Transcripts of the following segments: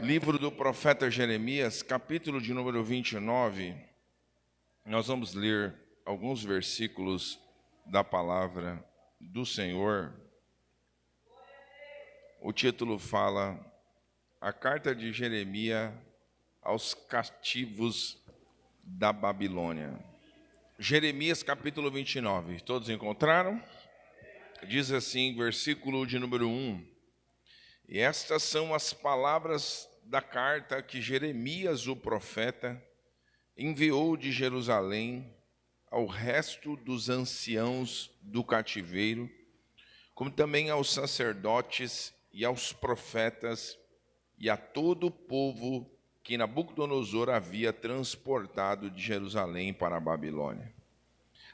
Livro do profeta Jeremias, capítulo de número 29, nós vamos ler alguns versículos da palavra do Senhor. O título fala: A carta de Jeremias aos cativos da Babilônia. Jeremias, capítulo 29, todos encontraram? Diz assim, versículo de número 1: E estas são as palavras da carta que Jeremias, o profeta, enviou de Jerusalém ao resto dos anciãos do cativeiro, como também aos sacerdotes e aos profetas e a todo o povo que Nabucodonosor havia transportado de Jerusalém para a Babilônia.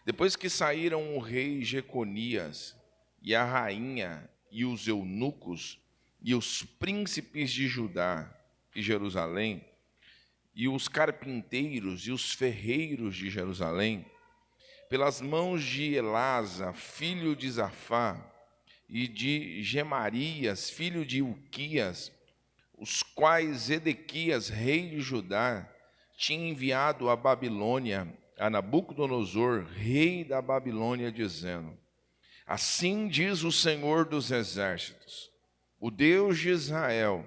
Depois que saíram o rei Jeconias e a rainha e os eunucos e os príncipes de Judá e Jerusalém, e os carpinteiros e os ferreiros de Jerusalém, pelas mãos de Elasa, filho de Zafá, e de Gemarias, filho de Uquias, os quais Edequias, rei de Judá, tinha enviado à Babilônia, a Nabucodonosor, rei da Babilônia, dizendo: Assim diz o Senhor dos Exércitos, o Deus de Israel,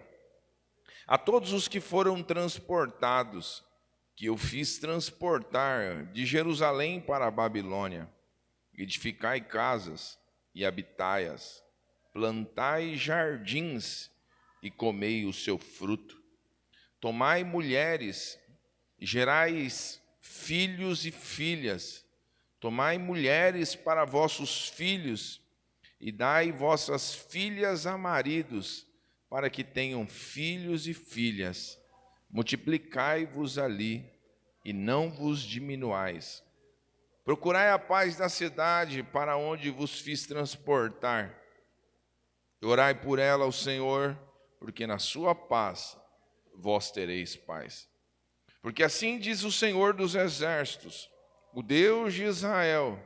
a todos os que foram transportados, que eu fiz transportar de Jerusalém para a Babilônia: edificai casas e habitai-as, plantai jardins e comei o seu fruto. Tomai mulheres, gerais filhos e filhas. Tomai mulheres para vossos filhos e dai vossas filhas a maridos, para que tenham filhos e filhas. Multiplicai-vos ali e não vos diminuais. Procurai a paz da cidade para onde vos fiz transportar. Orai por ela ao Senhor, porque na sua paz vós tereis paz. Porque assim diz o Senhor dos Exércitos, o Deus de Israel: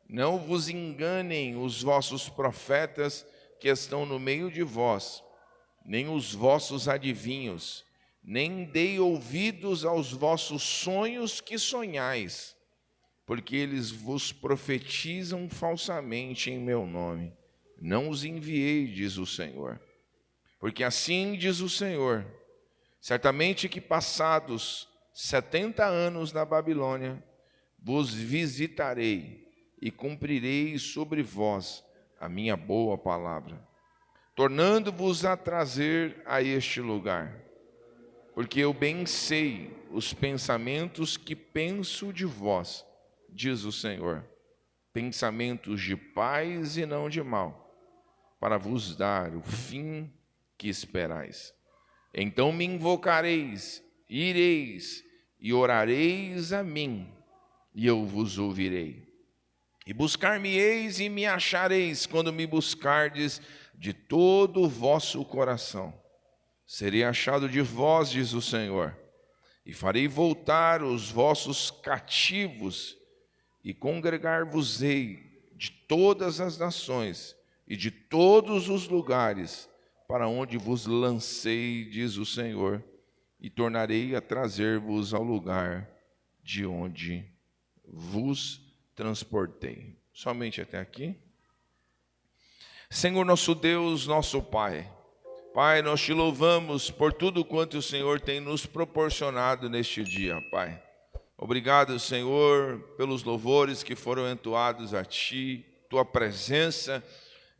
Não vos enganem os vossos profetas que estão no meio de vós, nem os vossos adivinhos, nem dei ouvidos aos vossos sonhos que sonhais, porque eles vos profetizam falsamente em meu nome. Não os enviei, diz o Senhor. Porque assim diz o Senhor: certamente que passados 70 anos na Babilônia, vos visitarei e cumprirei sobre vós a minha boa palavra, tornando-vos a trazer a este lugar. Porque eu bem sei os pensamentos que penso de vós, diz o Senhor, pensamentos de paz e não de mal, para vos dar o fim que esperais. Então me invocareis, ireis e orareis a mim, e eu vos ouvirei. E buscar-me-eis e me achareis, quando me buscardes de todo o vosso coração. Serei achado de vós, diz o Senhor, e farei voltar os vossos cativos, e congregar-vos-ei de todas as nações e de todos os lugares para onde vos lancei, diz o Senhor, e tornarei a trazer-vos ao lugar de onde vos transportei. Somente até aqui. Senhor nosso Deus, nosso Pai, Pai, nós te louvamos por tudo quanto o Senhor tem nos proporcionado neste dia, Pai. Obrigado, Senhor, pelos louvores que foram entoados a Ti, Tua presença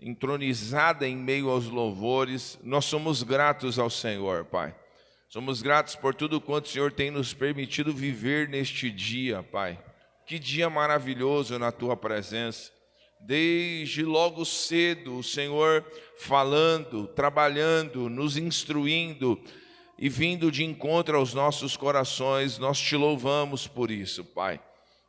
entronizada em meio aos louvores. Nós somos gratos ao Senhor, Pai. Somos gratos por tudo quanto o Senhor tem nos permitido viver neste dia, Pai. Que dia maravilhoso na Tua presença. Desde logo cedo, o Senhor falando, trabalhando, nos instruindo e vindo de encontro aos nossos corações. Nós te louvamos por isso, Pai.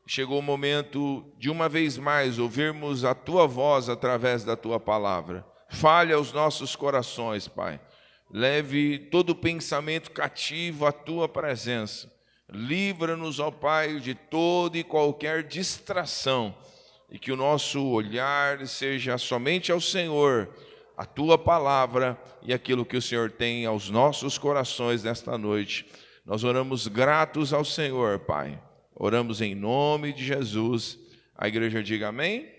Chegou o momento de uma vez mais ouvirmos a Tua voz através da Tua palavra. Fale aos nossos corações, Pai. Leve todo pensamento cativo à Tua presença. Livra-nos, ó Pai, de toda e qualquer distração, e que o nosso olhar seja somente ao Senhor, a tua palavra e aquilo que o Senhor tem aos nossos corações nesta noite. Nós oramos gratos ao Senhor, Pai. Oramos em nome de Jesus. A igreja diga amém?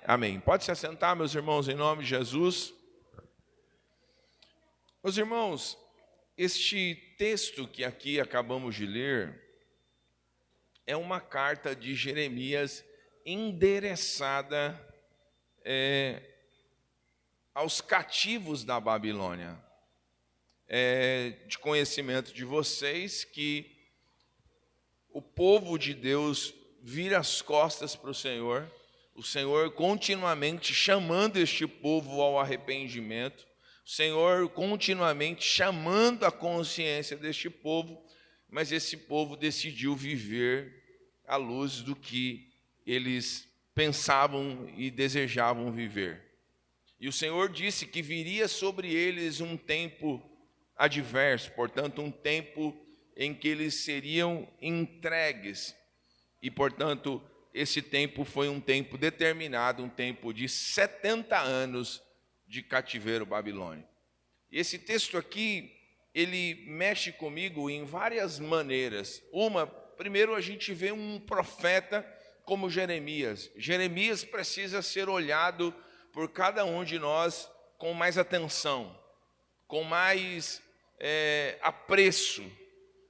Amém. Pode se assentar, meus irmãos, em nome de Jesus. Meus irmãos, este texto que aqui acabamos de ler é uma carta de Jeremias endereçada aos cativos da Babilônia. É de conhecimento de vocês que o povo de Deus vira as costas para o Senhor continuamente chamando este povo ao arrependimento, o Senhor continuamente chamando a consciência deste povo, mas esse povo decidiu viver à luz do que eles pensavam e desejavam viver. E o Senhor disse que viria sobre eles um tempo adverso, portanto, um tempo em que eles seriam entregues. E, portanto, esse tempo foi um tempo determinado, um tempo de 70 anos de cativeiro babilônico. E esse texto aqui, ele mexe comigo em várias maneiras. Primeiro a gente vê um profeta como Jeremias. Jeremias precisa ser olhado por cada um de nós com mais atenção, com mais apreço,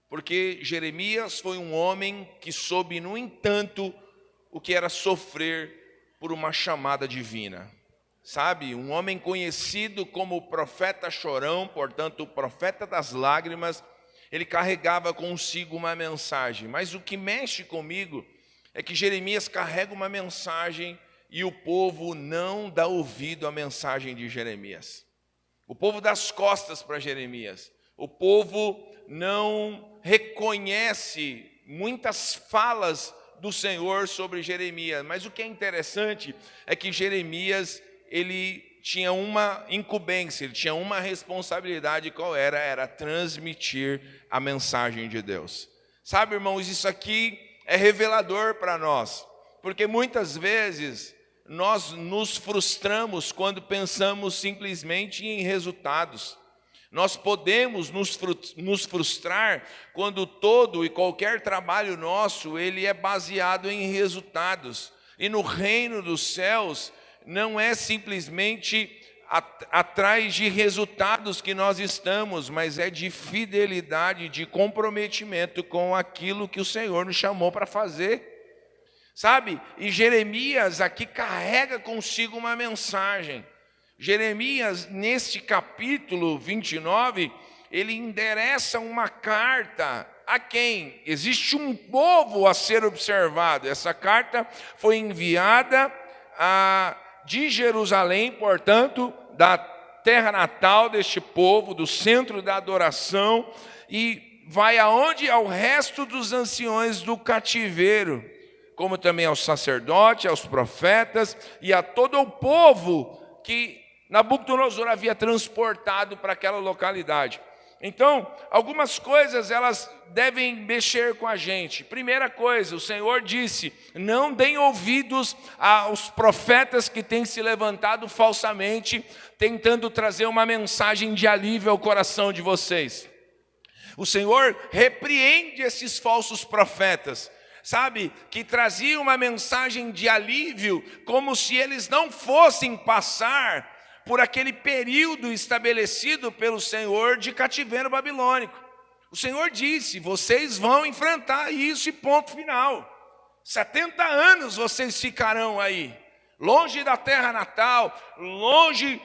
porque Jeremias foi um homem que soube, no entanto, o que era sofrer por uma chamada divina. Sabe, um homem conhecido como o profeta chorão, portanto, o profeta das lágrimas, ele carregava consigo uma mensagem. Mas o que mexe comigo é que Jeremias carrega uma mensagem e o povo não dá ouvido à mensagem de Jeremias. O povo dá as costas para Jeremias. O povo não reconhece muitas falas do Senhor sobre Jeremias. Mas o que é interessante é que Jeremias, ele tinha uma incumbência, ele tinha uma responsabilidade. Qual era? Era transmitir a mensagem de Deus. Sabe, irmãos, isso aqui é revelador para nós, porque muitas vezes nós nos frustramos quando pensamos simplesmente em resultados. Nós podemos nos frustrar quando todo e qualquer trabalho nosso ele é baseado em resultados. E no reino dos céus não é simplesmente atrás de resultados que nós estamos, mas é de fidelidade, de comprometimento com aquilo que o Senhor nos chamou para fazer. Sabe? E Jeremias aqui carrega consigo uma mensagem. Jeremias, neste capítulo 29, ele endereça uma carta a quem? Existe um povo a ser observado. Essa carta foi enviada de Jerusalém, portanto, da terra natal deste povo, do centro da adoração, e vai aonde? Ao resto dos anciões do cativeiro, como também aos sacerdotes, aos profetas e a todo o povo que Nabucodonosor havia transportado para aquela localidade. Então, algumas coisas elas devem mexer com a gente. Primeira coisa, o Senhor disse: não deem ouvidos aos profetas que têm se levantado falsamente, tentando trazer uma mensagem de alívio ao coração de vocês. O Senhor repreende esses falsos profetas, sabe, que traziam uma mensagem de alívio, como se eles não fossem passar por aquele período estabelecido pelo Senhor de cativeiro babilônico. O Senhor disse: vocês vão enfrentar isso e ponto final. 70 anos vocês ficarão aí, longe da terra natal, longe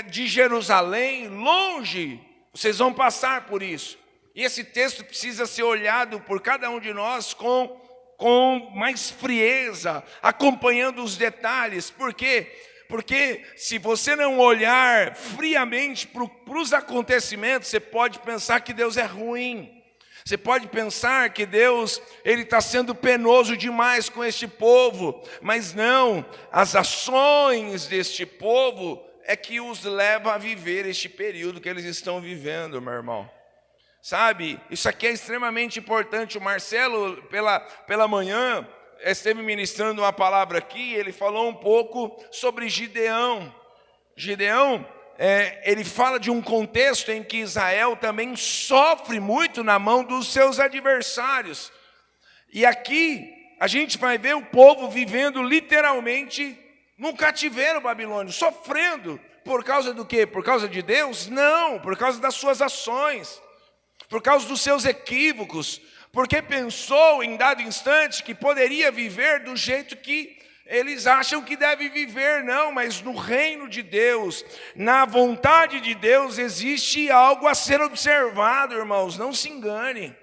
de Jerusalém, longe, vocês vão passar por isso. E esse texto precisa ser olhado por cada um de nós com mais frieza, acompanhando os detalhes. Por quê? Porque se você não olhar friamente para os acontecimentos, você pode pensar que Deus é ruim. Você pode pensar que Deus está sendo penoso demais com este povo. Mas não, as ações deste povo é que os leva a viver este período que eles estão vivendo, meu irmão. Sabe, isso aqui é extremamente importante. O Marcelo, pela manhã, esteve ministrando uma palavra aqui, ele falou um pouco sobre Gideão. Gideão ele fala de um contexto em que Israel também sofre muito na mão dos seus adversários. E aqui a gente vai ver o povo vivendo literalmente num cativeiro babilônico, sofrendo. Por causa do quê? Por causa de Deus? Não, por causa das suas ações, por causa dos seus equívocos, porque pensou em dado instante que poderia viver do jeito que eles acham que deve viver. Não, mas no reino de Deus, na vontade de Deus, existe algo a ser observado, irmãos, não se engane.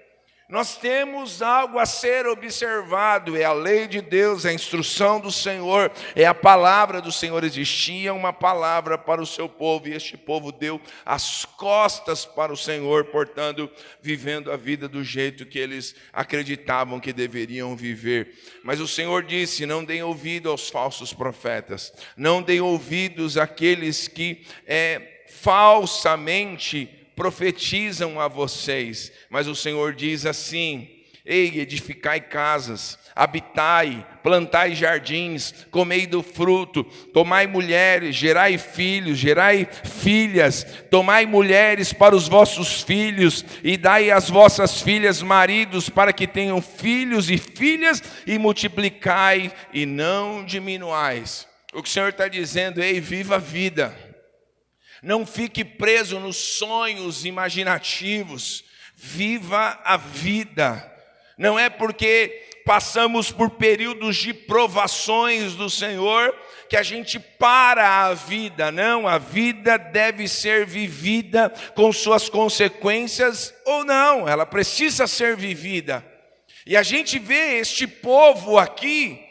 Nós temos algo a ser observado, é a lei de Deus, é a instrução do Senhor, é a palavra do Senhor. Existia uma palavra para o seu povo, e este povo deu as costas para o Senhor, portanto, vivendo a vida do jeito que eles acreditavam que deveriam viver. Mas o Senhor disse: não deem ouvido aos falsos profetas, não deem ouvidos àqueles que falsamente profetizam a vocês. Mas o Senhor diz assim: ei, edificai casas, habitai, plantai jardins, comei do fruto, tomai mulheres, gerai filhos, gerai filhas, tomai mulheres para os vossos filhos, e dai às vossas filhas maridos, para que tenham filhos e filhas, e multiplicai e não diminuais. O que o Senhor está dizendo: ei, viva a vida. Não fique preso nos sonhos imaginativos. Viva a vida. Não é porque passamos por períodos de provações do Senhor que a gente para a vida. Não, a vida deve ser vivida com suas consequências ou não. Ela precisa ser vivida. E a gente vê este povo aqui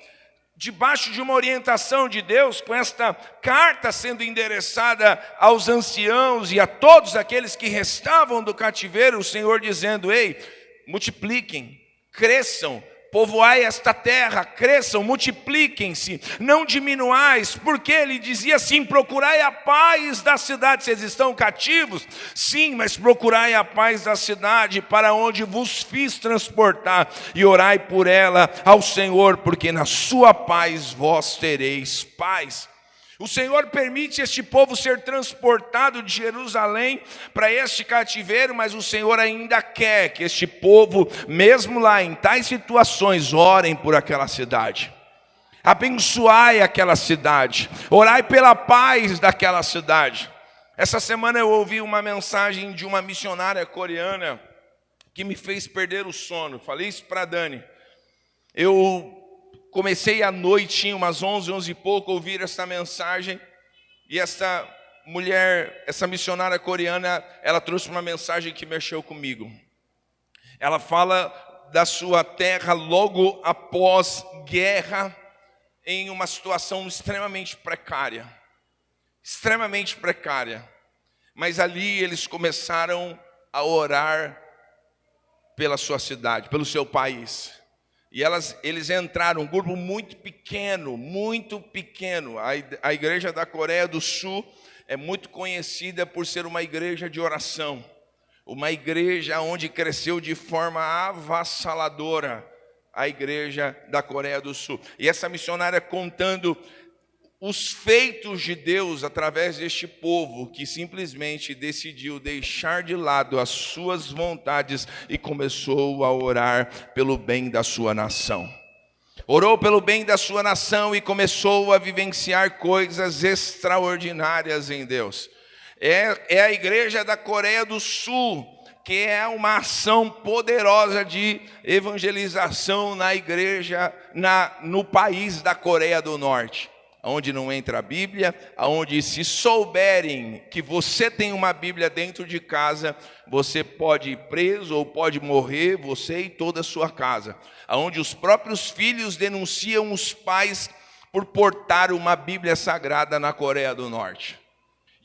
debaixo de uma orientação de Deus, com esta carta sendo endereçada aos anciãos e a todos aqueles que restavam do cativeiro, o Senhor dizendo: ei, multipliquem, cresçam, povoai esta terra, cresçam, multipliquem-se, não diminuais. Porque ele dizia assim: procurai a paz da cidade. Vocês estão cativos? Sim, mas procurai a paz da cidade, para onde vos fiz transportar, e orai por ela ao Senhor, porque na sua paz vós tereis paz. O Senhor permite este povo ser transportado de Jerusalém para este cativeiro, mas o Senhor ainda quer que este povo, mesmo lá em tais situações, orem por aquela cidade. Abençoai aquela cidade, orai pela paz daquela cidade. Essa semana eu ouvi uma mensagem de uma missionária coreana que me fez perder o sono. Falei isso para a Dani. Eu comecei à noite, umas 11 e pouco, a ouvir essa mensagem. E essa mulher, essa missionária coreana, ela trouxe uma mensagem que mexeu comigo. Ela fala da sua terra logo após guerra, em uma situação extremamente precária. Extremamente precária. Mas ali eles começaram a orar pela sua cidade, pelo seu país. E eles entraram, um grupo muito pequeno, muito pequeno. A igreja da Coreia do Sul é muito conhecida por ser uma igreja de oração. Uma igreja onde cresceu de forma avassaladora a igreja da Coreia do Sul. E essa missionária contando os feitos de Deus através deste povo que simplesmente decidiu deixar de lado as suas vontades e começou a orar pelo bem da sua nação. Orou pelo bem da sua nação e começou a vivenciar coisas extraordinárias em Deus. É a igreja da Coreia do Sul, que é uma ação poderosa de evangelização na igreja, no país da Coreia do Norte. Onde não entra a Bíblia, onde se souberem que você tem uma Bíblia dentro de casa, você pode ir preso ou pode morrer, você e toda a sua casa. Onde os próprios filhos denunciam os pais por portar uma Bíblia sagrada na Coreia do Norte.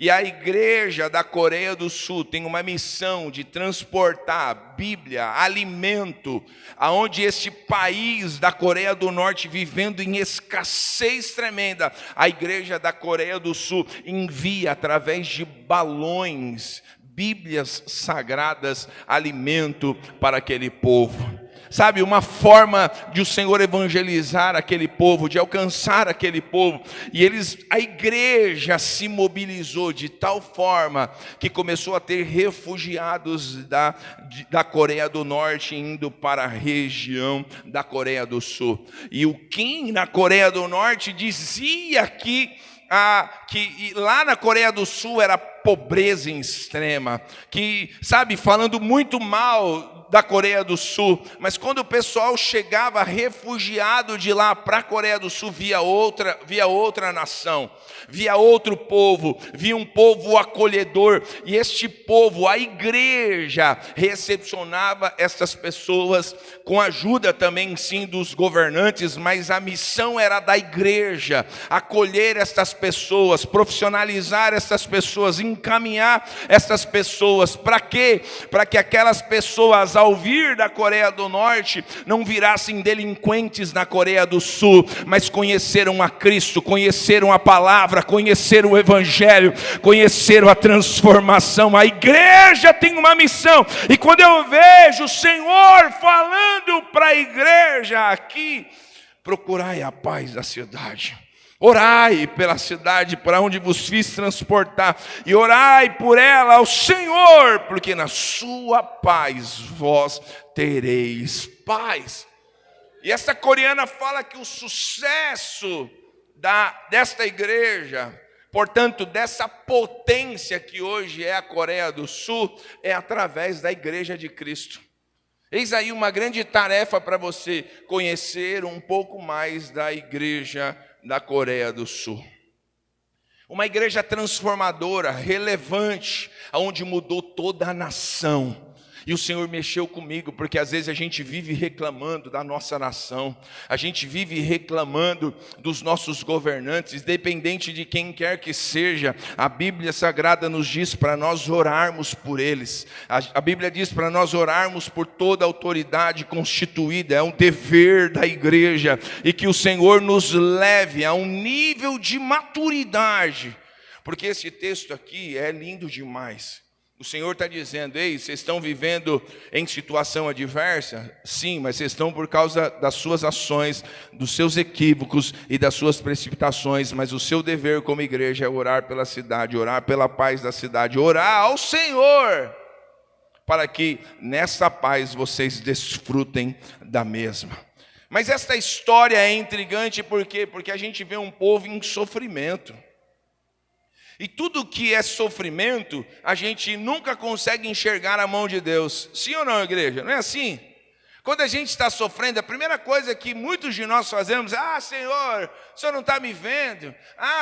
E a igreja da Coreia do Sul tem uma missão de transportar Bíblia, alimento, aonde este país da Coreia do Norte, vivendo em escassez tremenda, a igreja da Coreia do Sul envia através de balões, Bíblias sagradas, alimento para aquele povo. sabe, uma forma de o Senhor evangelizar aquele povo, de alcançar aquele povo. E a igreja se mobilizou de tal forma que começou a ter refugiados da Coreia do Norte indo para a região da Coreia do Sul. E o Kim na Coreia do Norte dizia que lá na Coreia do Sul era pobreza em extrema, que, sabe, falando muito mal da Coreia do Sul, mas quando o pessoal chegava refugiado de lá para a Coreia do Sul, via outra nação, via outro povo, via um povo acolhedor, e este povo, a igreja, recepcionava essas pessoas com ajuda também, sim, dos governantes, mas a missão era da igreja, acolher essas pessoas, profissionalizar essas pessoas, encaminhar essas pessoas, para quê? Para que aquelas pessoas, ao vir da Coreia do Norte, não virassem delinquentes na Coreia do Sul, mas conheceram a Cristo, conheceram a palavra, conheceram o Evangelho, conheceram a transformação. A igreja tem uma missão, e quando eu vejo o Senhor falando para a igreja aqui, procurai a paz da cidade, orai pela cidade para onde vos fiz transportar, e orai por ela ao Senhor, porque na sua paz vós tereis paz. E essa coreana fala que o sucesso desta igreja, portanto, dessa potência que hoje é a Coreia do Sul, é através da igreja de Cristo. Eis aí uma grande tarefa para você conhecer um pouco mais da igreja da Coreia do Sul. Uma igreja transformadora, relevante, onde mudou toda a nação. E o Senhor mexeu comigo, porque às vezes a gente vive reclamando da nossa nação, a gente vive reclamando dos nossos governantes, independente de quem quer que seja. A Bíblia Sagrada nos diz para nós orarmos por eles. A Bíblia diz para nós orarmos por toda a autoridade constituída, é um dever da igreja, e que o Senhor nos leve a um nível de maturidade, porque esse texto aqui é lindo demais. O Senhor está dizendo: ei, vocês estão vivendo em situação adversa? Sim, mas vocês estão por causa das suas ações, dos seus equívocos e das suas precipitações, mas o seu dever como igreja é orar pela cidade, orar pela paz da cidade, orar ao Senhor, para que nessa paz vocês desfrutem da mesma. Mas esta história é intrigante, por quê? Porque a gente vê um povo em sofrimento. E tudo que é sofrimento, a gente nunca consegue enxergar a mão de Deus. Sim ou não, igreja? Não é assim? Quando a gente está sofrendo, a primeira coisa que muitos de nós fazemos: Senhor, o Senhor não está me vendo?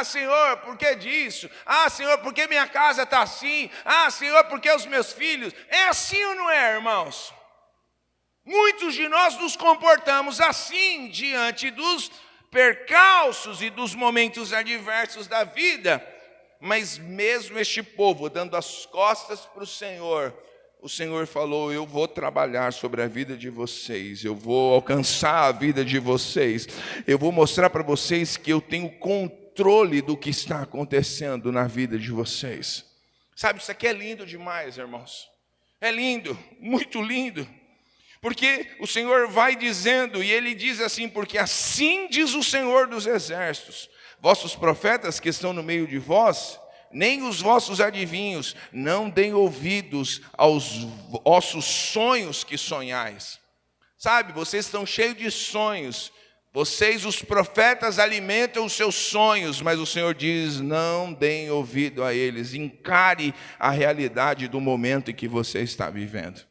Senhor, por que disso? Senhor, por que minha casa está assim? Senhor, por que os meus filhos? É assim ou não é, irmãos? Muitos de nós nos comportamos assim diante dos percalços e dos momentos adversos da vida. Mas mesmo este povo dando as costas para o Senhor falou: eu vou trabalhar sobre a vida de vocês, eu vou alcançar a vida de vocês, eu vou mostrar para vocês que eu tenho controle do que está acontecendo na vida de vocês. Sabe, isso aqui é lindo demais, irmãos. É lindo, muito lindo. Porque o Senhor vai dizendo, e Ele diz assim: porque assim diz o Senhor dos exércitos, vossos profetas que estão no meio de vós, nem os vossos adivinhos, não deem ouvidos aos vossos sonhos que sonhais. Sabe, vocês estão cheios de sonhos, vocês, os profetas, alimentam os seus sonhos, mas o Senhor diz: não deem ouvido a eles, encare a realidade do momento em que você está vivendo.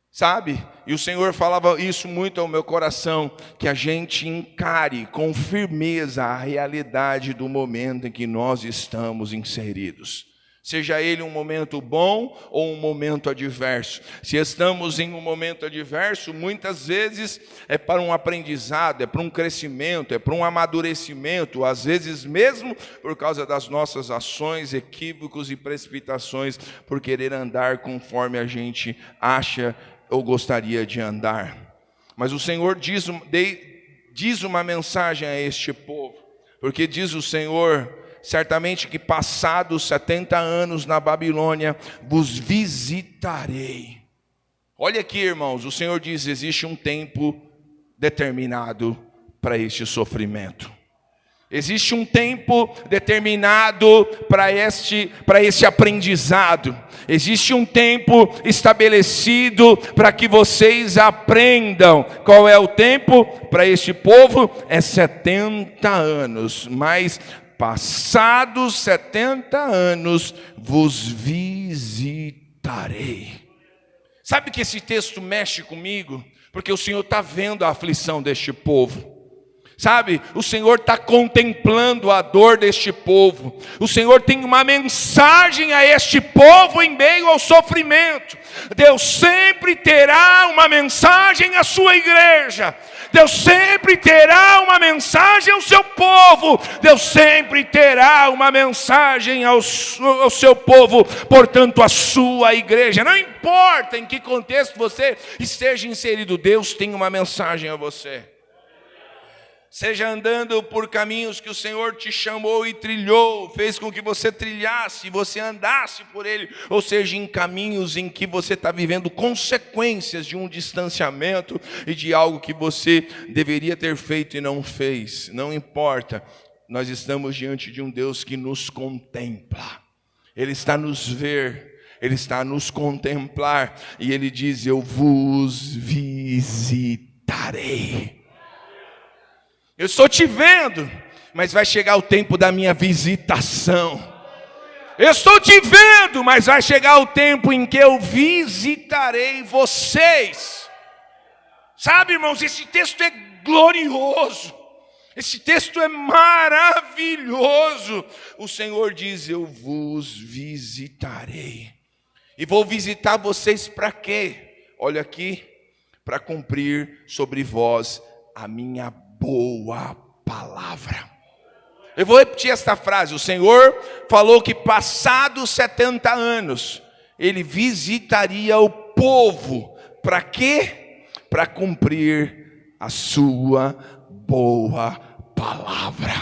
Sabe? E o Senhor falava isso muito ao meu coração, que a gente encare com firmeza a realidade do momento em que nós estamos inseridos. Seja ele um momento bom ou um momento adverso. Se estamos em um momento adverso, muitas vezes é para um aprendizado, é para um crescimento, é para um amadurecimento, às vezes mesmo por causa das nossas ações, equívocos e precipitações, por querer andar conforme a gente acha ou gostaria de andar. Mas o Senhor diz uma mensagem a este povo, porque diz o Senhor: certamente que passados 70 anos na Babilônia, vos visitarei. Olha aqui, irmãos, o Senhor diz: existe um tempo determinado para este sofrimento. Existe um tempo determinado para este aprendizado. Existe um tempo estabelecido para que vocês aprendam. Qual é o tempo para este povo? É 70 anos. Mas passados 70 anos vos visitarei. Sabe que esse texto mexe comigo? Porque o Senhor está vendo a aflição deste povo. Sabe, o Senhor está contemplando a dor deste povo. O Senhor tem uma mensagem a este povo em meio ao sofrimento. Deus sempre terá uma mensagem à sua igreja. Deus sempre terá uma mensagem ao seu povo. Deus sempre terá uma mensagem ao seu povo, portanto, à sua igreja. Não importa em que contexto você esteja inserido, Deus tem uma mensagem a você. Seja andando por caminhos que o Senhor te chamou e trilhou, fez com que você trilhasse, você andasse por ele, ou seja, em caminhos em que você está vivendo consequências de um distanciamento e de algo que você deveria ter feito e não fez. Não importa, nós estamos diante de um Deus que nos contempla. Ele está a nos ver, Ele está a nos contemplar, e Ele diz: eu vos visitarei. Eu estou te vendo, mas vai chegar o tempo da minha visitação. Eu estou te vendo, mas vai chegar o tempo em que eu visitarei vocês. Sabe, irmãos, esse texto é glorioso. Esse texto é maravilhoso. O Senhor diz: eu vos visitarei. E vou visitar vocês para quê? Olha aqui, para cumprir sobre vós a minha boa palavra. Eu vou repetir esta frase. O Senhor falou que passados 70 anos, Ele visitaria o povo. Para quê? Para cumprir a sua boa palavra.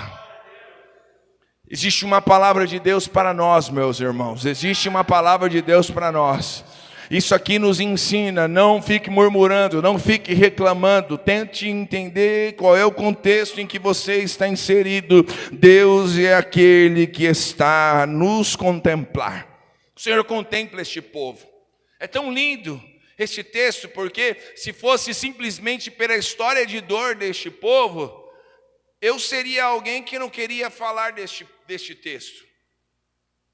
Existe uma palavra de Deus para nós, meus irmãos. Existe uma palavra de Deus para nós. Isso aqui nos ensina: não fique murmurando, não fique reclamando, tente entender qual é o contexto em que você está inserido. Deus é aquele que está a nos contemplar. O Senhor contempla este povo. É tão lindo este texto, porque se fosse simplesmente pela história de dor deste povo, eu seria alguém que não queria falar deste texto.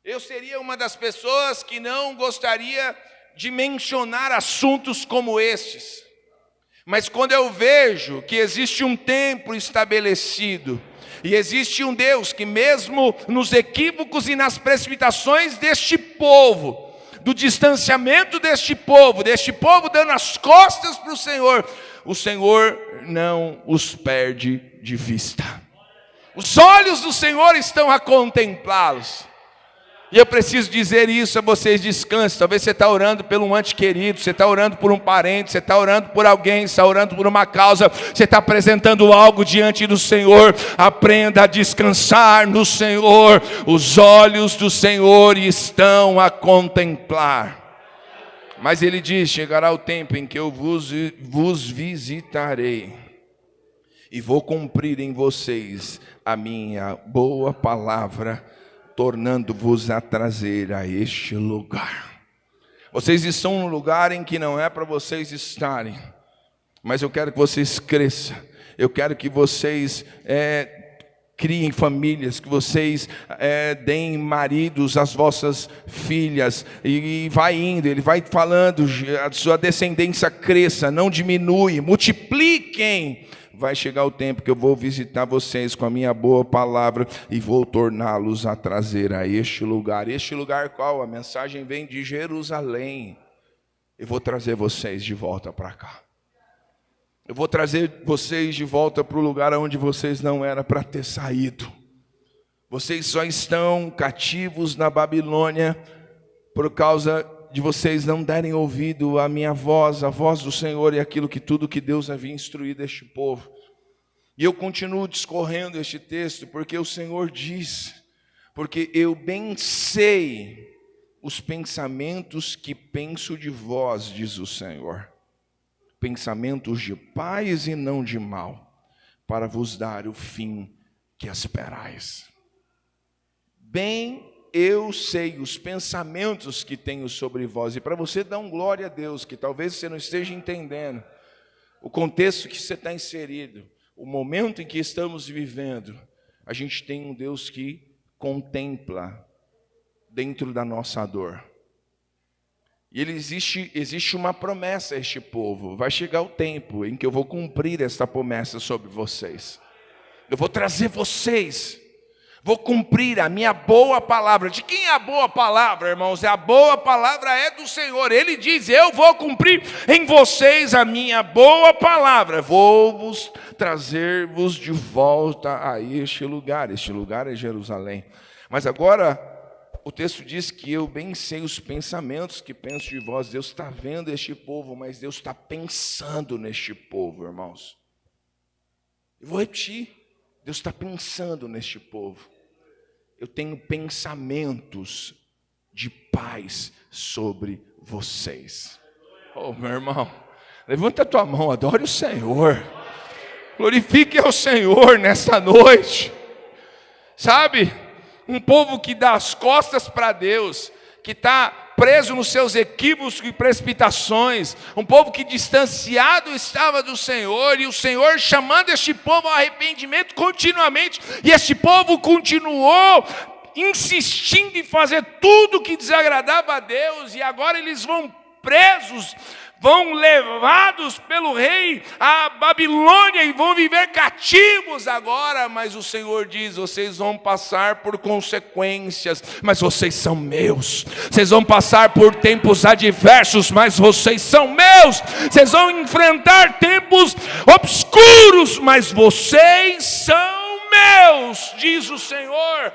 Eu seria uma das pessoas que não gostaria de mencionar assuntos como estes. Mas quando eu vejo que existe um tempo estabelecido, e existe um Deus que mesmo nos equívocos e nas precipitações deste povo, do distanciamento deste povo dando as costas para o Senhor não os perde de vista. Os olhos do Senhor estão a contemplá-los. E eu preciso dizer isso a vocês: descansem. Talvez você está orando por um ente querido, você está orando por um parente, você está orando por alguém, você está orando por uma causa, você está apresentando algo diante do Senhor. Aprenda a descansar no Senhor. Os olhos do Senhor estão a contemplar. Mas Ele diz: chegará o tempo em que eu vos visitarei e vou cumprir em vocês a minha boa palavra, tornando-vos a trazer a este lugar. Vocês estão num lugar em que não é para vocês estarem, mas eu quero que vocês cresçam. Eu quero que vocês criem famílias, que vocês deem maridos às vossas filhas, e vai indo, Ele vai falando, a sua descendência cresça, não diminui, multipliquem. Vai chegar o tempo que eu vou visitar vocês com a minha boa palavra e vou torná-los a trazer a este lugar. Este lugar qual? A mensagem vem de Jerusalém. Eu vou trazer vocês de volta para cá. Eu vou trazer vocês de volta para o lugar onde vocês não eram para ter saído. Vocês só estão cativos na Babilônia por causa de vocês não derem ouvido à minha voz, a voz do Senhor, e tudo que Deus havia instruído este povo. E eu continuo discorrendo este texto, porque o Senhor diz: porque eu bem sei os pensamentos que penso de vós, diz o Senhor, pensamentos de paz e não de mal, para vos dar o fim que esperais. Bem, eu sei os pensamentos que tenho sobre vós, e para você dar glória a Deus, que talvez você não esteja entendendo o contexto que você está inserido, o momento em que estamos vivendo, a gente tem um Deus que contempla dentro da nossa dor. E existe uma promessa a este povo. Vai chegar o tempo em que eu vou cumprir esta promessa sobre vocês. Eu vou trazer vocês, vou cumprir a minha boa palavra. De quem é a boa palavra, irmãos? A boa palavra é do Senhor. Ele diz, eu vou cumprir em vocês a minha boa palavra. Vou trazer-vos de volta a este lugar. Este lugar é Jerusalém. Mas agora, o texto diz que eu bem sei os pensamentos que penso de vós. Deus está vendo este povo, mas Deus está pensando neste povo, irmãos. Eu vou repetir. Deus está pensando neste povo. Eu tenho pensamentos de paz sobre vocês. Oh, meu irmão, levanta a tua mão, adore o Senhor. Glorifique ao Senhor nesta noite. Sabe, um povo que dá as costas para Deus, que está preso nos seus equívocos e precipitações, um povo que distanciado estava do Senhor, e o Senhor chamando este povo ao arrependimento continuamente, e este povo continuou insistindo em fazer tudo que desagradava a Deus, e agora eles vão presos, vão levados pelo rei à Babilônia e vão viver cativos agora. Mas o Senhor diz, vocês vão passar por consequências, mas vocês são meus. Vocês vão passar por tempos adversos, mas vocês são meus. Vocês vão enfrentar tempos obscuros, mas vocês são meus, diz o Senhor.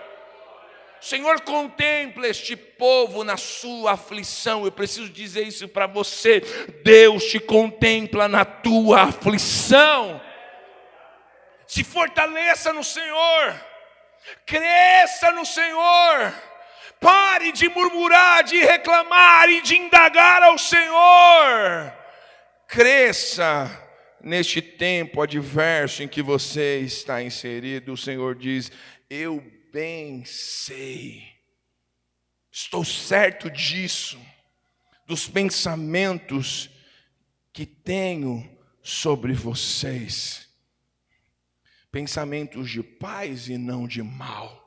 O Senhor contempla este povo na sua aflição. Eu preciso dizer isso para você. Deus te contempla na tua aflição. Se fortaleça no Senhor. Cresça no Senhor. Pare de murmurar, de reclamar e de indagar ao Senhor. Cresça neste tempo adverso em que você está inserido. O Senhor diz, eu bem sei, estou certo disso, dos pensamentos que tenho sobre vocês, pensamentos de paz e não de mal,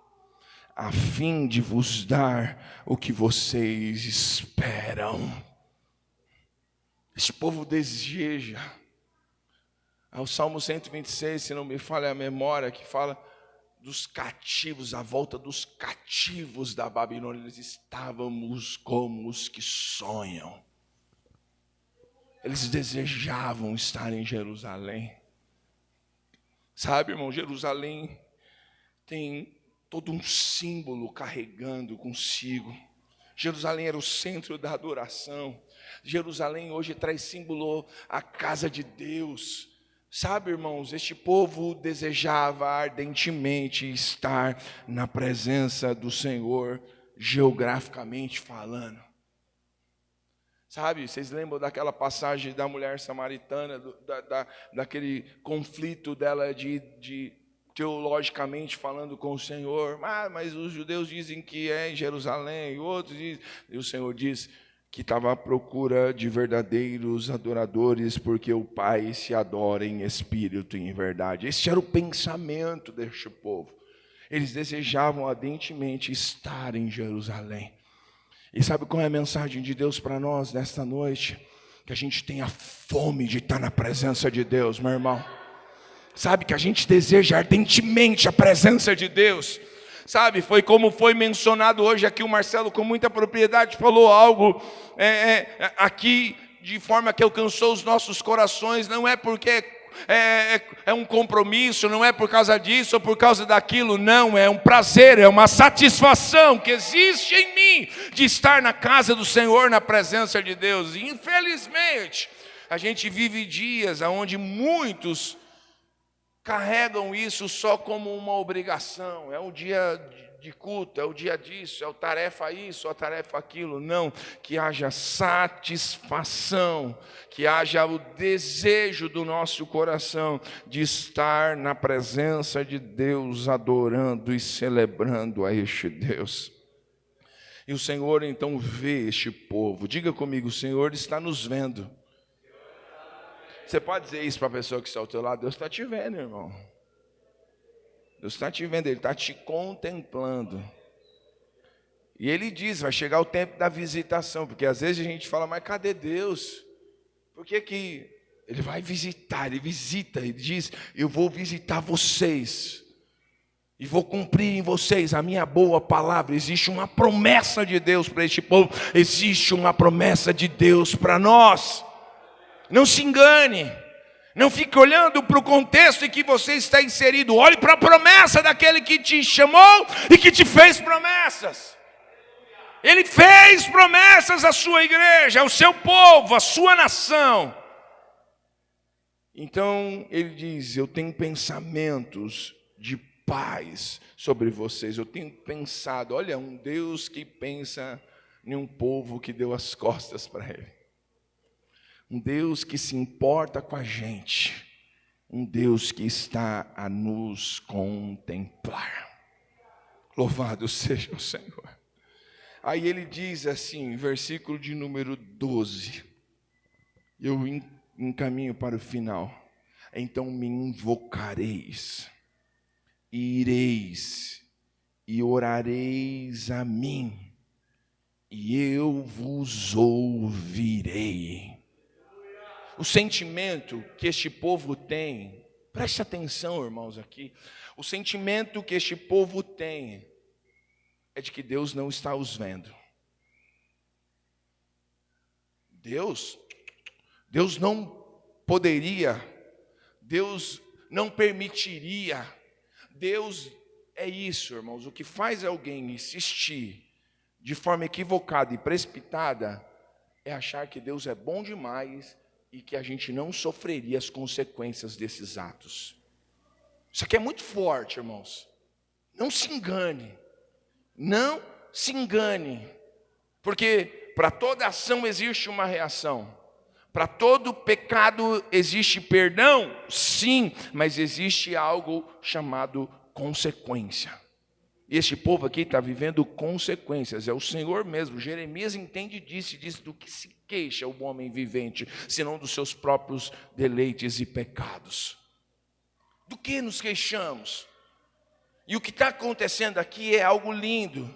a fim de vos dar o que vocês esperam. Este povo deseja, ao Salmo 126, se não me falha a memória, que fala dos cativos, a volta dos cativos da Babilônia. Eles estávamos como os que sonham. Eles desejavam estar em Jerusalém. Sabe, irmão, Jerusalém tem todo um símbolo carregando consigo. Jerusalém era o centro da adoração. Jerusalém hoje traz símbolo a casa de Deus. Sabe, irmãos, este povo desejava ardentemente estar na presença do Senhor, geograficamente falando. Sabe, vocês lembram daquela passagem da mulher samaritana, daquele conflito dela de teologicamente falando com o Senhor? Mas os judeus dizem que é em Jerusalém, e outros dizem, e o Senhor diz que estava à procura de verdadeiros adoradores, porque o Pai se adora em espírito e em verdade. Esse era o pensamento deste povo. Eles desejavam ardentemente estar em Jerusalém. E sabe qual é a mensagem de Deus para nós nesta noite? Que a gente tenha fome de estar na presença de Deus, meu irmão. Sabe, que a gente deseja ardentemente a presença de Deus. Sabe, foi como foi mencionado hoje aqui, o Marcelo com muita propriedade falou algo aqui de forma que alcançou os nossos corações. Não é porque é um compromisso, não é por causa disso ou por causa daquilo, não, é um prazer, é uma satisfação que existe em mim de estar na casa do Senhor, na presença de Deus. E infelizmente, a gente vive dias onde muitos carregam isso só como uma obrigação. É um dia de culto, é o dia disso, é o tarefa isso, é a tarefa aquilo. Não, que haja satisfação, que haja o desejo do nosso coração de estar na presença de Deus, adorando e celebrando a este Deus. E o Senhor então vê este povo. Diga comigo, o Senhor está nos vendo. Você pode dizer isso para a pessoa que está ao teu lado? Deus está te vendo, irmão. Deus está te vendo, Ele está te contemplando. E Ele diz, vai chegar o tempo da visitação, porque às vezes a gente fala, mas cadê Deus? Por que que Ele vai visitar? Ele visita, Ele diz, eu vou visitar vocês, e vou cumprir em vocês a minha boa palavra. Existe uma promessa de Deus para este povo, existe uma promessa de Deus para nós. Não se engane. Não fique olhando para o contexto em que você está inserido. Olhe para a promessa daquele que te chamou e que te fez promessas. Ele fez promessas à sua igreja, ao seu povo, à sua nação. Então ele diz, eu tenho pensamentos de paz sobre vocês. Eu tenho pensado, olha, um Deus que pensa em um povo que deu as costas para Ele. Um Deus que se importa com a gente. Um Deus que está a nos contemplar. Louvado seja o Senhor. Aí ele diz assim, versículo de número 12. Eu encaminho para o final. Então me invocareis, e ireis, e orareis a mim, e eu vos ouvirei. O sentimento que este povo tem, preste atenção, irmãos, aqui. O sentimento que este povo tem é de que Deus não está os vendo. Deus não poderia, Deus não permitiria. Deus é isso, irmãos. O que faz alguém insistir de forma equivocada e precipitada é achar que Deus é bom demais e que a gente não sofreria as consequências desses atos. Isso aqui é muito forte, irmãos. Não se engane. Não se engane. Porque para toda ação existe uma reação. Para todo pecado existe perdão? Sim, mas existe algo chamado consequência. E este povo aqui está vivendo consequências, é o Senhor mesmo. Jeremias entende disso e diz, do que se queixa o homem vivente, senão dos seus próprios deleites e pecados. Do que nos queixamos? E o que está acontecendo aqui é algo lindo,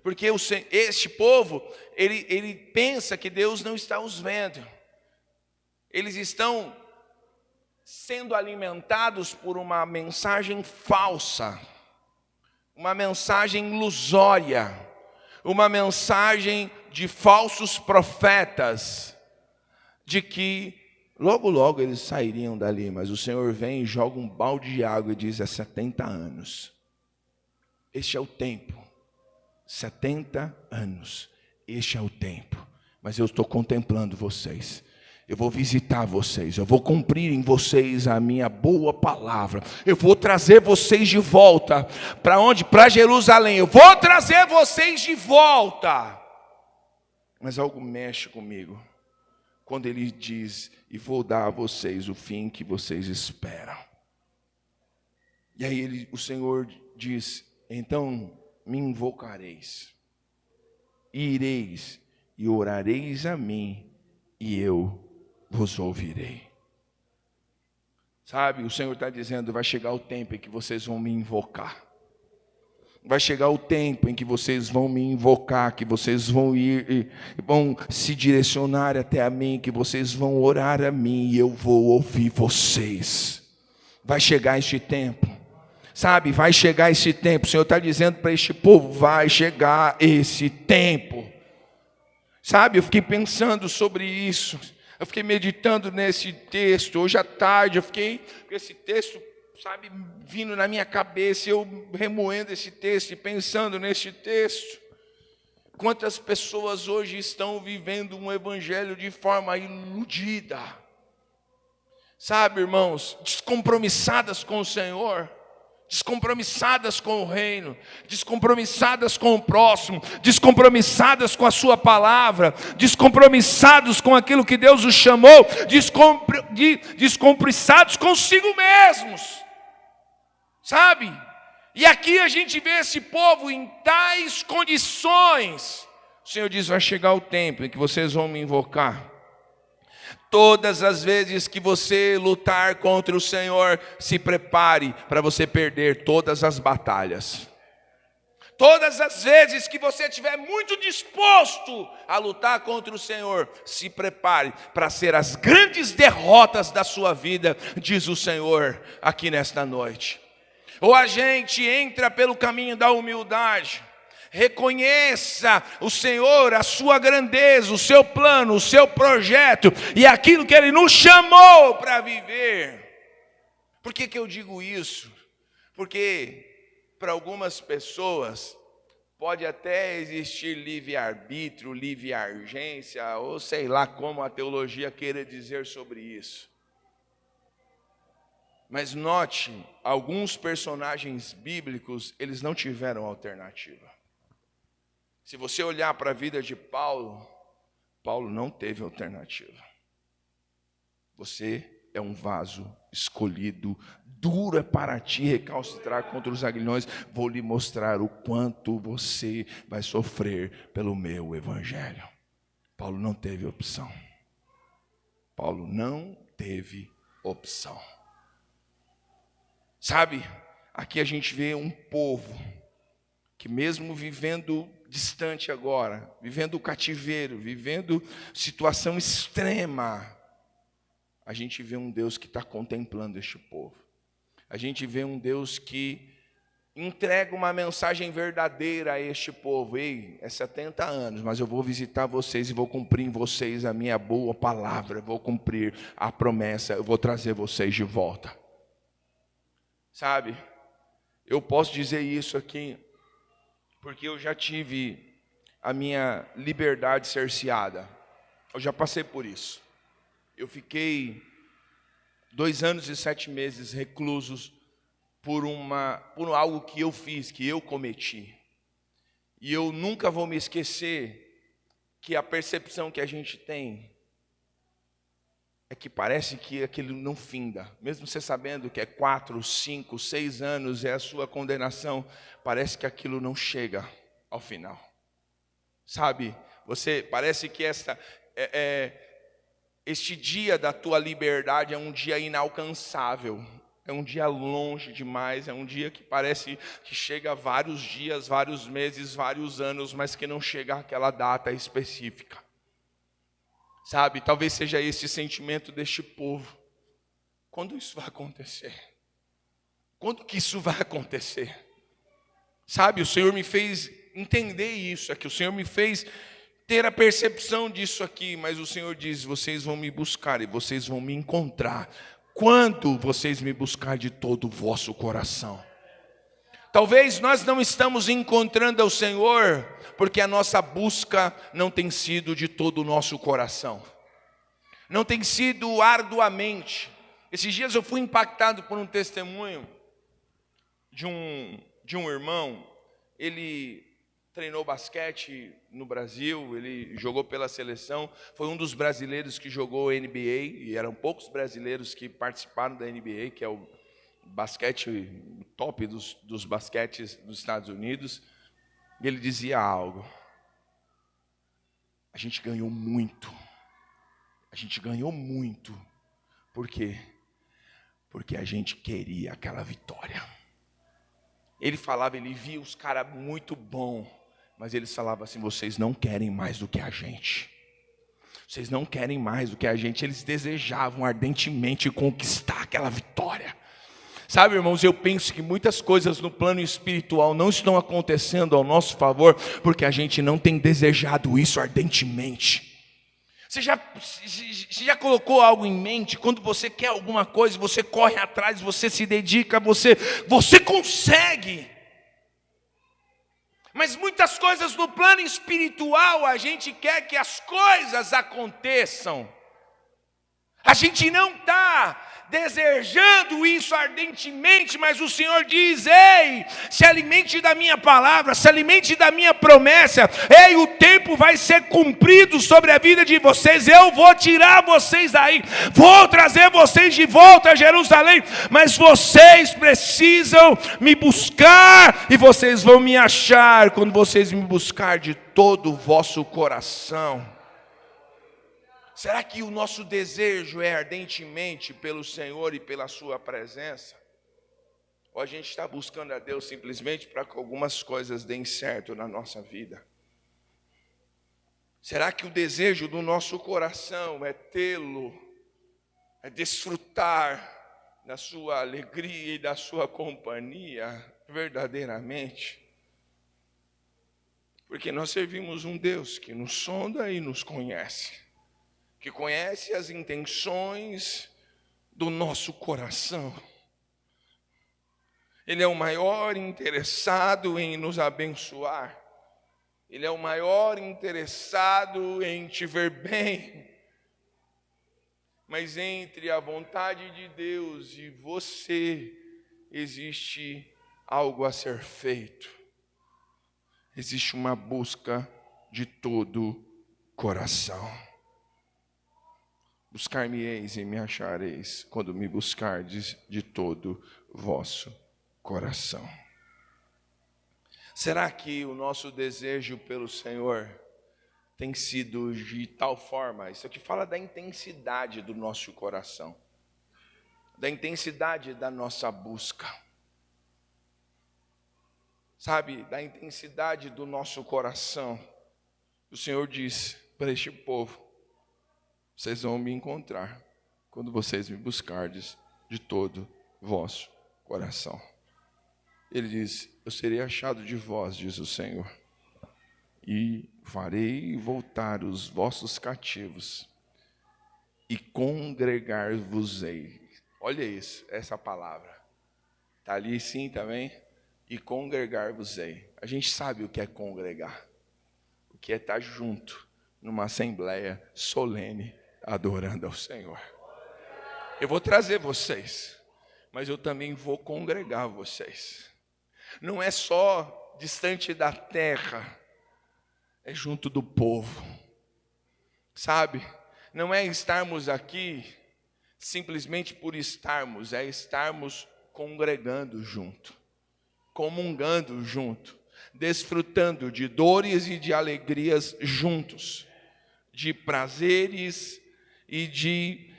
porque este povo, ele pensa que Deus não está os vendo. Eles estão sendo alimentados por uma mensagem falsa, uma mensagem ilusória, uma mensagem de falsos profetas, de que logo logo eles sairiam dali, mas o Senhor vem e joga um balde de água e diz, é 70 anos. Este é o tempo, 70 anos, este é o tempo, mas eu estou contemplando vocês. Eu vou visitar vocês, eu vou cumprir em vocês a minha boa palavra. Eu vou trazer vocês de volta. Para onde? Para Jerusalém. Eu vou trazer vocês de volta. Mas algo mexe comigo. Quando ele diz, e vou dar a vocês o fim que vocês esperam. E aí o Senhor diz, então me invocareis. E ireis e orareis a mim, e eu vos ouvirei. Sabe, o Senhor está dizendo, vai chegar o tempo em que vocês vão me invocar. Vai chegar o tempo em que vocês vão me invocar, que vocês vão ir e vão se direcionar até a mim, que vocês vão orar a mim e eu vou ouvir vocês. Vai chegar este tempo. Sabe, vai chegar esse tempo. O Senhor está dizendo para este povo, vai chegar esse tempo. Sabe, eu fiquei pensando sobre isso. Eu fiquei meditando nesse texto. Hoje à tarde eu fiquei com esse texto, sabe, vindo na minha cabeça. Eu remoendo esse texto e pensando nesse texto. Quantas pessoas hoje estão vivendo um evangelho de forma iludida. Sabe, irmãos, descompromissadas com o Senhor. descompromissadas com o reino, descompromissadas com o próximo, descompromissadas com a sua palavra, descompromissados com aquilo que Deus os chamou, descompromissados consigo mesmos, sabe? E aqui a gente vê esse povo em tais condições. O Senhor diz: vai chegar o tempo em que vocês vão me invocar. Todas as vezes que você lutar contra o Senhor, se prepare para você perder todas as batalhas. Todas as vezes que você estiver muito disposto a lutar contra o Senhor, se prepare para ser as grandes derrotas da sua vida, diz o Senhor aqui nesta noite. Ou a gente entra pelo caminho da humildade, reconheça o Senhor, a sua grandeza, o seu plano, o seu projeto e aquilo que Ele nos chamou para viver. Por que eu digo isso? Porque para algumas pessoas pode até existir livre-arbítrio, livre-agência, ou sei lá como a teologia queira dizer sobre isso. Mas note, alguns personagens bíblicos, eles não tiveram alternativa. Se você olhar para a vida de Paulo, Paulo não teve alternativa. Você é um vaso escolhido, duro é para ti recalcitrar contra os aguilhões. Vou lhe mostrar o quanto você vai sofrer pelo meu evangelho. Paulo não teve opção. Paulo não teve opção. Sabe, aqui a gente vê um povo que mesmo vivendo distante agora, vivendo o cativeiro, vivendo situação extrema, a gente vê um Deus que está contemplando este povo. A gente vê um Deus que entrega uma mensagem verdadeira a este povo. Ei, é 70 anos, mas eu vou visitar vocês e vou cumprir em vocês a minha boa palavra, eu vou cumprir a promessa, eu vou trazer vocês de volta. Sabe, eu posso dizer isso aqui, porque eu já tive a minha liberdade cerceada. Eu já passei por isso. Eu fiquei 2 anos e 7 meses reclusos por algo que eu fiz, que eu cometi. E eu nunca vou me esquecer que a percepção que a gente tem é que parece que aquilo não finda. Mesmo você sabendo que é 4, 5, 6 anos é a sua condenação, parece que aquilo não chega ao final. Sabe, parece que este dia da tua liberdade é um dia inalcançável. É um dia longe demais, é um dia que parece que chega vários dias, vários meses, vários anos, mas que não chega àquela data específica. Sabe, talvez seja esse sentimento deste povo. Quando isso vai acontecer? Quando que isso vai acontecer? Sabe, o Senhor me fez entender isso aqui, o Senhor me fez ter a percepção disso aqui, mas o Senhor diz: vocês vão me buscar e vocês vão me encontrar quando vocês me buscar de todo o vosso coração. Talvez nós não estamos encontrando ao Senhor porque a nossa busca não tem sido de todo o nosso coração, não tem sido arduamente. Esses dias eu fui impactado por um testemunho de um irmão. Ele treinou basquete no Brasil, ele jogou pela seleção, foi um dos brasileiros que jogou NBA, e eram poucos brasileiros que participaram da NBA, que é o basquete top dos basquetes dos Estados Unidos. E ele dizia algo: a gente ganhou muito. Por quê? Porque a gente queria aquela vitória. Ele falava, ele via os caras muito bons, mas eles falavam assim: vocês não querem mais do que a gente. Vocês não querem mais do que a gente. Eles desejavam ardentemente conquistar aquela vitória. Sabe, irmãos, eu penso que muitas coisas no plano espiritual não estão acontecendo ao nosso favor, porque a gente não tem desejado isso ardentemente. Você já colocou algo em mente? Quando você quer alguma coisa, você corre atrás, você se dedica, você consegue. Mas muitas coisas no plano espiritual, a gente quer que as coisas aconteçam. A gente não está desejando isso ardentemente, mas o Senhor diz: ei, se alimente da minha palavra, se alimente da minha promessa, ei, o tempo vai ser cumprido sobre a vida de vocês, eu vou tirar vocês daí, vou trazer vocês de volta a Jerusalém, mas vocês precisam me buscar, e vocês vão me achar, quando vocês me buscar de todo o vosso coração. Será que o nosso desejo é ardentemente pelo Senhor e pela sua presença? Ou a gente está buscando a Deus simplesmente para que algumas coisas deem certo na nossa vida? Será que o desejo do nosso coração é tê-lo, é desfrutar da sua alegria e da sua companhia verdadeiramente? Porque nós servimos um Deus que nos sonda e nos conhece, que conhece as intenções do nosso coração. Ele é o maior interessado em nos abençoar. Ele é o maior interessado em te ver bem. Mas entre a vontade de Deus e você, existe algo a ser feito. Existe uma busca de todo coração. Buscar-me-eis e me achareis, quando me buscardes de todo vosso coração. Será que o nosso desejo pelo Senhor tem sido de tal forma? Isso aqui fala da intensidade do nosso coração, da intensidade da nossa busca, sabe, da intensidade do nosso coração. O Senhor diz para este povo: vocês vão me encontrar quando vocês me buscardes de todo vosso coração. Ele diz: eu serei achado de vós, diz o Senhor, e farei voltar os vossos cativos, e congregar-vos-ei. Olha isso, essa palavra. Está ali sim também? E congregar-vos-ei. A gente sabe o que é congregar. O que é estar junto, numa assembleia solene, adorando ao Senhor. Eu vou trazer vocês, mas eu também vou congregar vocês. Não é só distante da terra, é junto do povo, sabe? Não é estarmos aqui simplesmente por estarmos, é estarmos congregando junto, comungando junto, desfrutando de dores e de alegrias juntos, de prazeres e de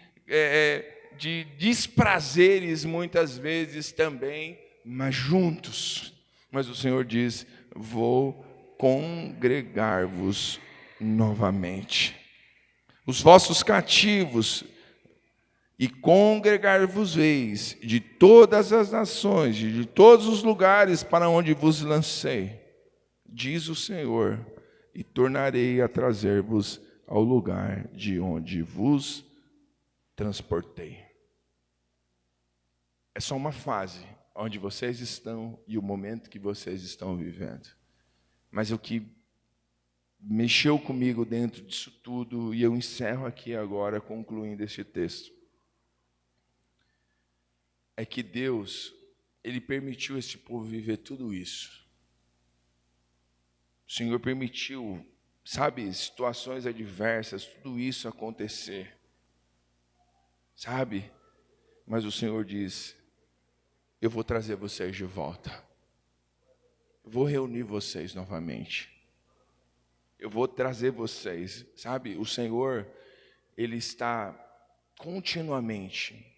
desprazeres muitas vezes também, mas juntos. Mas o Senhor diz: vou congregar-vos novamente, os vossos cativos, e congregar-vos-eis de todas as nações, e de todos os lugares para onde vos lancei, diz o Senhor, e tornarei a trazer-vos ao lugar de onde vos transportei. É só uma fase onde vocês estão e o momento que vocês estão vivendo. Mas o que mexeu comigo dentro disso tudo, e eu encerro aqui agora concluindo este texto, é que Deus, Ele permitiu esse povo viver tudo isso. O Senhor permitiu, sabe, situações adversas, tudo isso acontecer, sabe? Mas o Senhor diz: eu vou trazer vocês de volta, eu vou reunir vocês novamente, eu vou trazer vocês, sabe? O Senhor, Ele está continuamente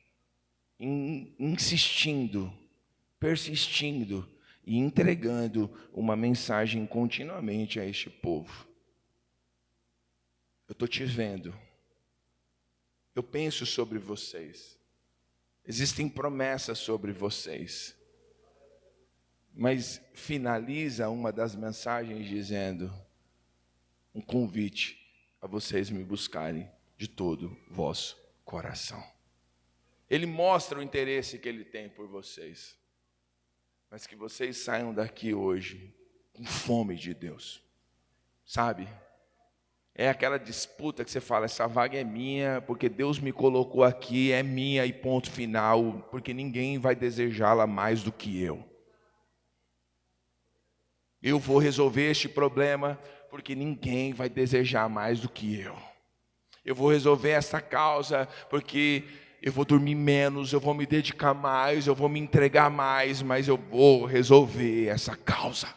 insistindo, persistindo e entregando uma mensagem continuamente a este povo. Eu estou te vendo, eu penso sobre vocês, existem promessas sobre vocês, mas finaliza uma das mensagens dizendo um convite a vocês me buscarem de todo o vosso coração. Ele mostra o interesse que Ele tem por vocês, mas que vocês saiam daqui hoje com fome de Deus, sabe? É aquela disputa que você fala, essa vaga é minha, porque Deus me colocou aqui, é minha e ponto final, porque ninguém vai desejá-la mais do que eu. Eu vou resolver este problema, porque ninguém vai desejar mais do que eu. Eu vou resolver essa causa, porque eu vou dormir menos, eu vou me dedicar mais, eu vou me entregar mais, mas eu vou resolver essa causa.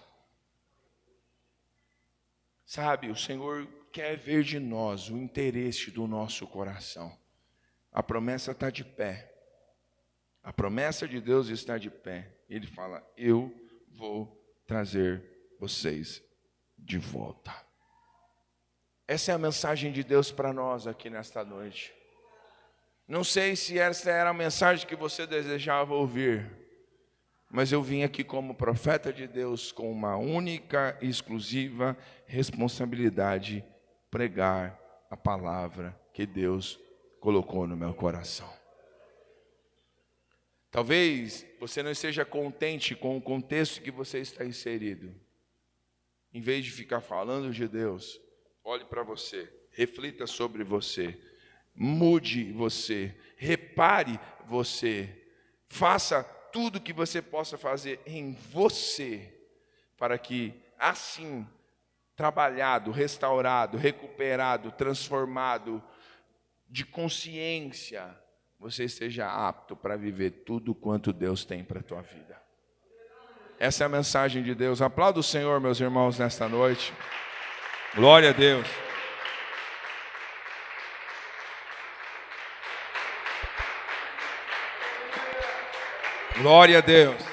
Sabe, o Senhor quer ver de nós o interesse do nosso coração. A promessa está de pé. A promessa de Deus está de pé. Ele fala, eu vou trazer vocês de volta. Essa é a mensagem de Deus para nós aqui nesta noite. Não sei se essa era a mensagem que você desejava ouvir, mas eu vim aqui como profeta de Deus com uma única e exclusiva responsabilidade: pregar a palavra que Deus colocou no meu coração. Talvez você não esteja contente com o contexto que você está inserido. Em vez de ficar falando de Deus, olhe para você, reflita sobre você, mude você, repare você, faça tudo o que você possa fazer em você, para que assim, trabalhado, restaurado, recuperado, transformado, de consciência, você esteja apto para viver tudo quanto Deus tem para a tua vida. Essa é a mensagem de Deus. Aplauda o Senhor, meus irmãos, nesta noite. Glória a Deus. Glória a Deus.